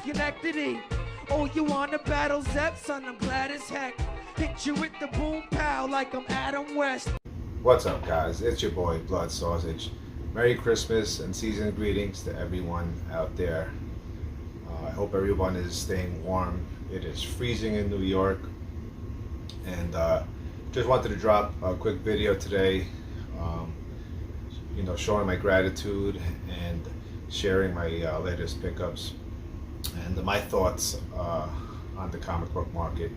Schenectady. Oh, you wanna battle Zep, son? I'm glad as heck. Hit you with the boom pow like I'm Adam West. What's up, guys? It's your boy Blood Sausage. Merry Christmas and season greetings to everyone out there. I hope everyone is staying warm. It is freezing in New York, and just wanted to drop a quick video today, showing my gratitude and sharing my latest pickups and my thoughts on the comic book market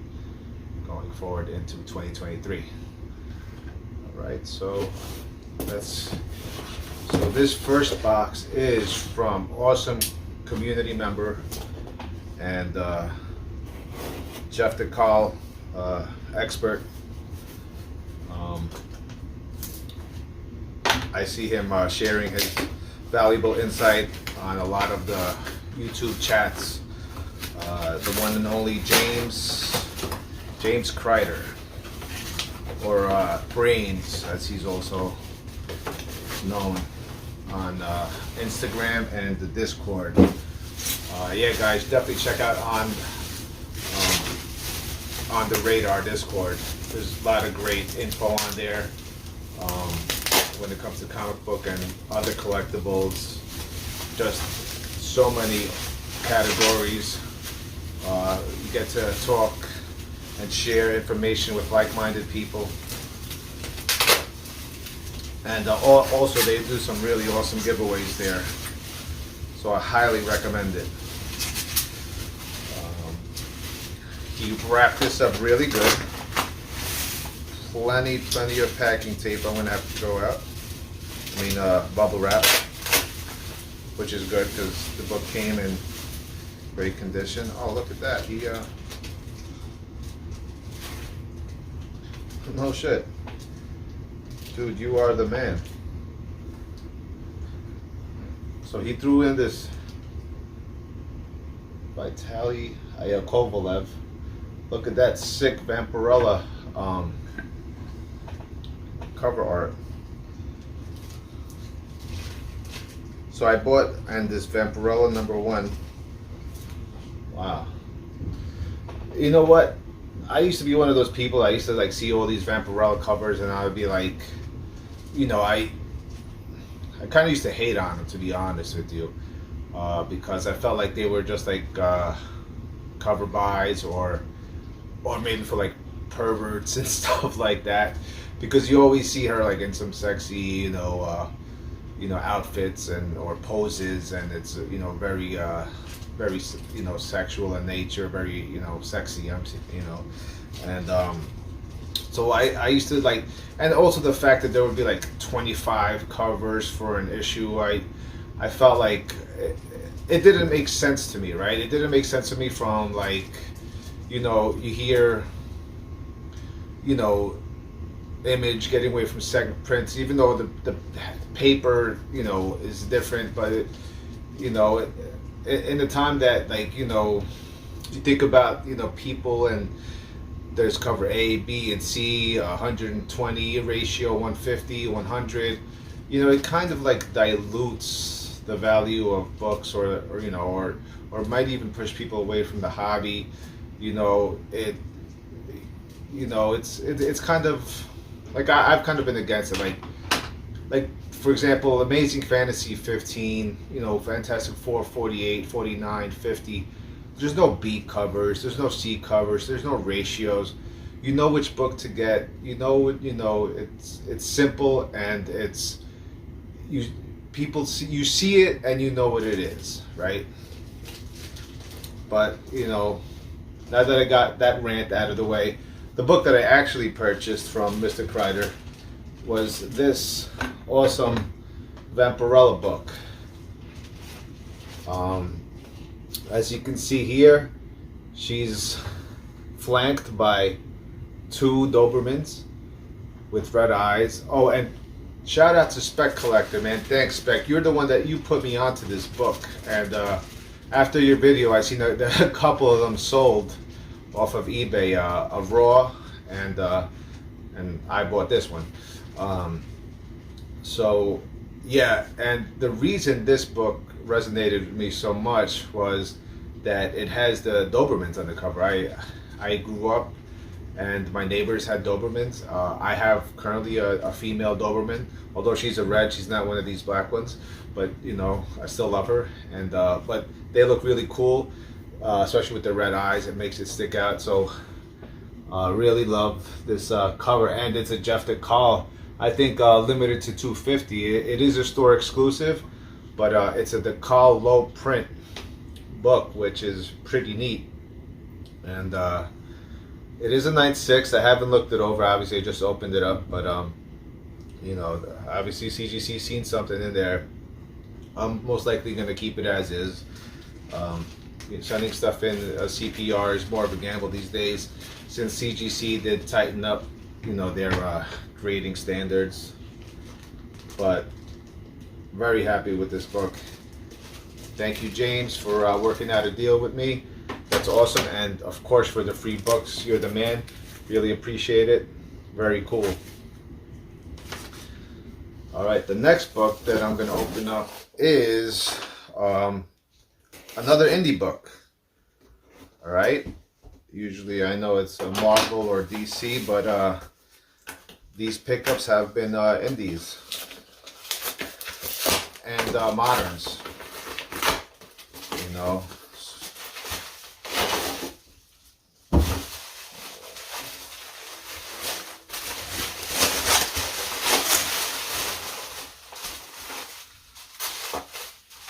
going forward into 2023. All right, so this first box is from awesome community member and Jeff DeCall, expert. I see him sharing his valuable insight on a lot of the YouTube chats. The one and only James Kreider, or Brains, as he's also known on Instagram and the Discord. Yeah, guys, definitely check out on the Radar Discord. There's a lot of great info on there when it comes to comic book and other collectibles. Just so many categories. You get to talk and share information with like-minded people. And also they do some really awesome giveaways there. So I highly recommend it. He wrapped this up really good. Plenty of packing tape I'm gonna have to throw out. Bubble wrap, which is good because the book came in great condition. Oh, look at that. He no shit. Dude, you are the man. So he threw in this Vitaly Yakovlev. Look at that sick Vampirella cover art. So I bought this Vampirella #1. Wow. You know what? I used to be one of those people. I used to see all these Vampirella covers, and I would be like, I kind of used to hate on them, to be honest with you, because I felt like they were just cover buys or maybe for perverts and stuff like that. Because you always see her in some sexy, outfits or poses, and it's very sexual in nature, very sexy, and so I used to and also the fact that there would be 25 covers for an issue. I felt like it didn't make sense to me, right? It didn't make sense to me from you hear Image getting away from second prints, even though the paper is different, but in the time that you think about people, and there's cover A, B, and C, 120 ratio, 150, 100. It kind of dilutes the value of books, or might even push people away from the hobby. It's kind of I've kind of been against it. For example, Amazing Fantasy 15, Fantastic Four 48, 49, 50. There's no B covers, there's no C covers, there's no ratios. You know which book to get. It's simple, and you see it and you know what it is, right? But now that I got that rant out of the way, the book that I actually purchased from Mr. Kreider was this awesome Vampirella book. As you can see here, she's flanked by 2 Dobermans with red eyes. Oh, and shout out to Spec Collector, man. Thanks, Spec. You're the one that you put me onto this book. And after your video, I seen a couple of them sold off of eBay, a Raw, and I bought this one. So yeah, and the reason this book resonated with me so much was that it has the Dobermans on the cover. I grew up and my neighbors had Dobermans. I have currently a female Doberman. Although she's a red, she's not one of these black ones. But you know, I still love her. And but they look really cool, especially with the red eyes. It makes it stick out. So really love this cover, and it's a Jeff DeCall. I think limited to 250. It is a store exclusive, but it's a DeCall low print book, which is pretty neat. And it is a 9.6. I haven't looked it over. Obviously, I just opened it up, but you know, obviously CGC seen something in there. I'm most likely going to keep it as is. Sending stuff in CPR is more of a gamble these days, since CGC did tighten up, you know, their grading standards. But very happy with this book. Thank you, James, for working out a deal with me. That's awesome. And of course, for the free books, you're the man. Really appreciate it. Very cool. All right, the next book that I'm going to open up is another indie book. All right. Usually I know it's a Marvel or DC, but these pickups have been indies and moderns. You know.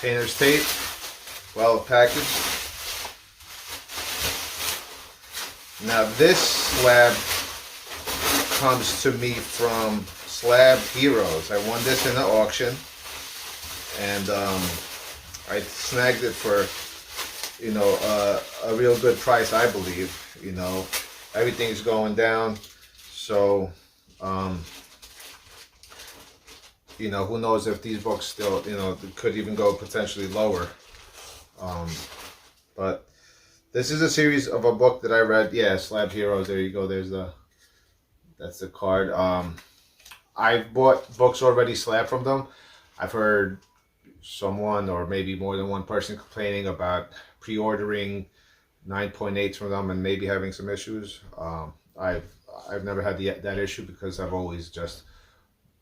Painter's tape, well packaged. Now this slab comes to me from Slab Heroes. I won this in the auction, and I snagged it for, you know, a real good price, I believe. You know, everything's going down, so you know, who knows if these books still, you know, could even go potentially lower. But this is a series of a book that I read. Yeah, Slab Heroes. There you go. That's the card. I've bought books already slabbed from them. I've heard someone, or maybe more than one person, complaining about pre-ordering 9.8s from them and maybe having some issues. I've never had that issue, because I've always just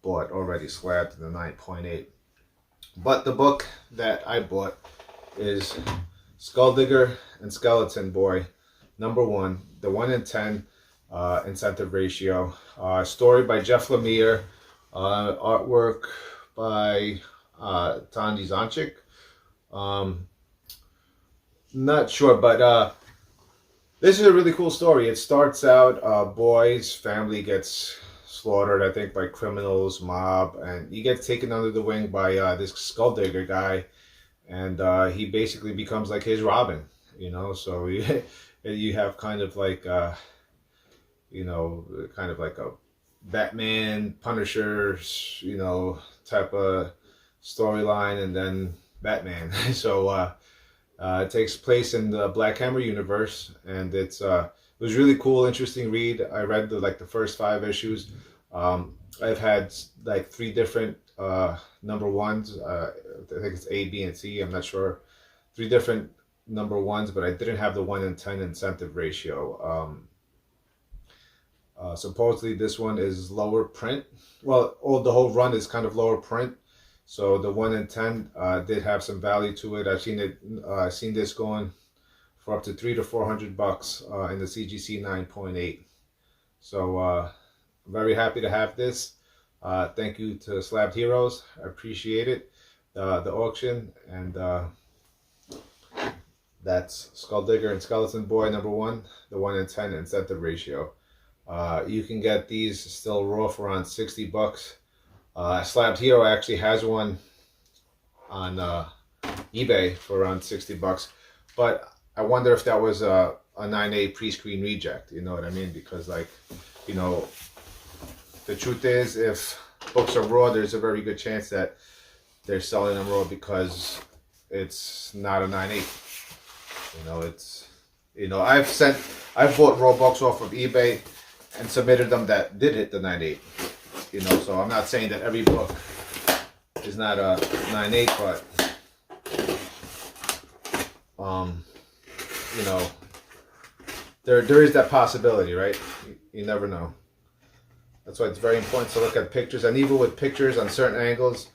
bought already slabbed in the 9.8. But the book that I bought is Skulldigger and Skeleton Boy, #1, the 1 in 10 incentive ratio. Story by Jeff Lemire, artwork by Tandy Zonchik. Not sure, but this is a really cool story. It starts out, boy's family gets slaughtered, I think, by criminals, mob, and he gets taken under the wing by this Skulldigger guy, and he basically becomes like his Robin, you know. So you have kind of like you know, kind of like a Batman, Punisher, you know, type of storyline, and then Batman. So it takes place in the Black Hammer universe, and it was really cool, interesting read. I read the first 5 issues. I've had like 3 different #1s. I think it's A, B, and C. I'm not sure. 3 different #1s, but I didn't have the 1 in 10 incentive ratio. Supposedly this one is lower print. Well, the whole run is kind of lower print. So the 1 in 10 did have some value to it. I've seen this going for up to $300 to $400 in the CGC 9.8. So very happy to have this. Thank you to Slab Heroes. I appreciate it. The auction, and that's Skulldigger and Skeleton Boy #1, the 1 in 10 incentive ratio. You can get these still raw for around $60. Slab Hero actually has one on eBay for around $60, but I wonder if that was a 9.8 pre-screen reject. You know what I mean? Because, like, you know, the truth is, if books are raw, there's a very good chance that they're selling them raw because it's not a 9.8. You know, it's, you know, I've bought raw books off of eBay and submitted them that did hit the 9.8. You know, so I'm not saying that every book is not a 9.8, but you know, there is that possibility, right? You never know. That's why it's very important to look at pictures, and even with pictures on certain angles,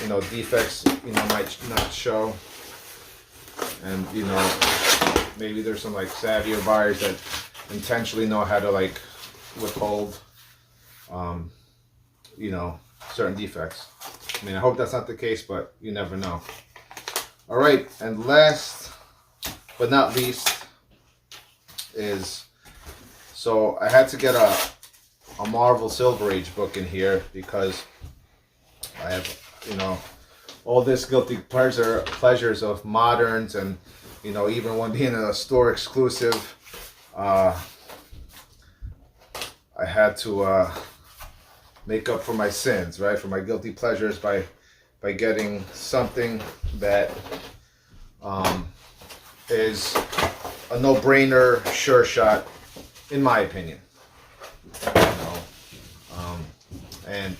you know, defects, you know, might not show. And, you know, maybe there's some like savvier buyers that intentionally know how to like withhold, you know, certain defects. I mean, I hope that's not the case, but you never know. All right, and last but not least is, so I had to get a Marvel Silver Age book in here because I have, you know, all this guilty pleasures of moderns, and, you know, even one being a store exclusive, I had to make up for my sins, right? For my guilty pleasures by getting something that is a no-brainer, sure shot, in my opinion. You know? And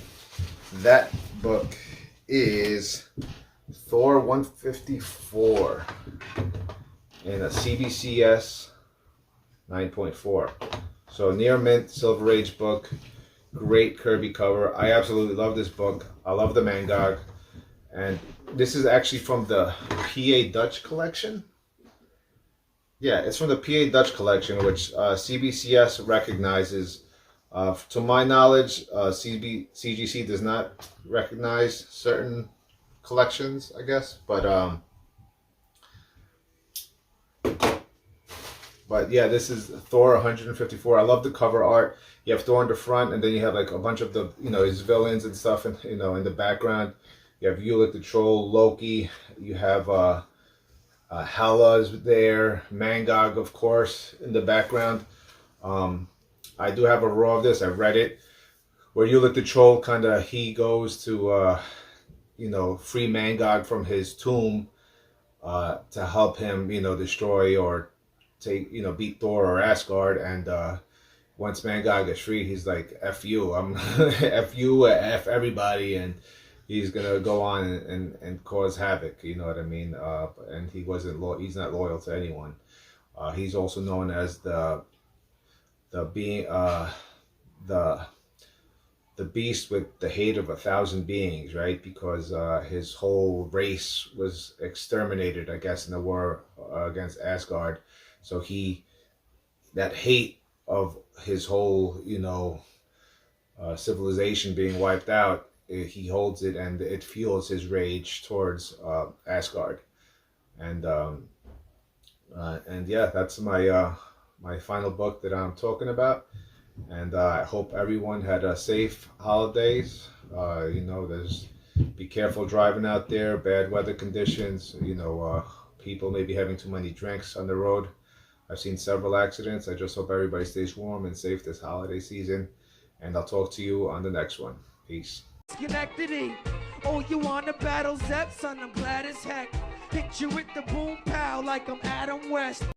that book is Thor 154 in a CBCS 9.4. So near mint, Silver Age book. Great Kirby cover. I absolutely love this book. I love the Mangog. And this is actually from the PA Dutch collection. Yeah, it's from the PA Dutch collection, which CBCS recognizes. To my knowledge, CGC does not recognize certain collections, I guess. But yeah, this is Thor 154. I love the cover art. You have Thor in the front, and then you have like a bunch of the, you know, his villains and stuff, and, you know, in the background. You have Ulik the Troll, Loki. You have Hela's there, Mangog, of course, in the background. I do have a raw of this. I read it, where Ulik the Troll he goes to, you know, free Mangog from his tomb to help him, you know, destroy or take, you know, beat Thor or Asgard. And once Mangog is free, he's like, F you, I'm F you, F everybody, and he's gonna go on and cause havoc, you know what I mean? And he's not loyal to anyone. He's also known as the beast with the hate of 1,000 beings, right? Because his whole race was exterminated, I guess, in the war against Asgard. So that hate of his whole, you know, civilization being wiped out, he holds it, and it fuels his rage towards Asgard. And yeah, that's my final book that I'm talking about. And I hope everyone had a safe holidays. You know, be careful driving out there, bad weather conditions, you know, people may be having too many drinks on the road. I've seen several accidents. I just hope everybody stays warm and safe this holiday season. And I'll talk to you on the next one. Peace. Schenectady. Oh, you wanna battle Zep, son? I'm glad as heck. Hit you with the boom pow like I'm Adam West.